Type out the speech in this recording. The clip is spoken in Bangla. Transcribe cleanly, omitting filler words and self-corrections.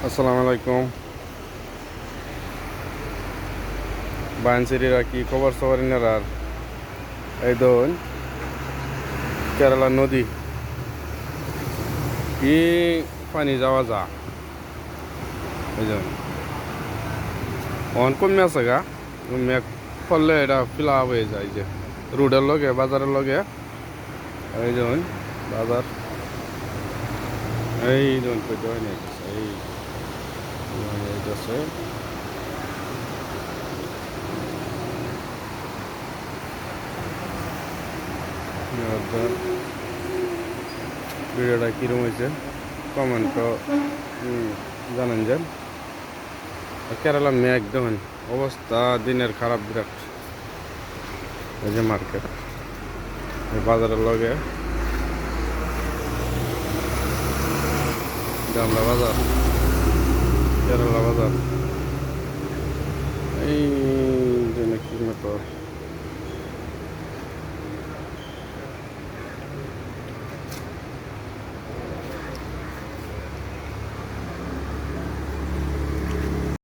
আসসালামু আলাইকুম। বায়ানসিরিরা কি খবর সবার আর এই দোন কেরালা নদী কি পানি যাওয়া যা এই যে অন কমে আছে গা মেঘ পড়লে এটা ফিলা হয়ে যায় যে রোডের লগে বাজারের লগে এই যে বাজার এই ধরুন কই হয় না এই আছে ভিডিওটা কীরকম হয়েছে কমেন্ট জানান যান। কেরালা মেঘ দেখুন অবস্থা দিনের খারাপ বিরাট। এই যে মার্কেট বাজারের লগে গামলা বাজার কেরালা বাজার এই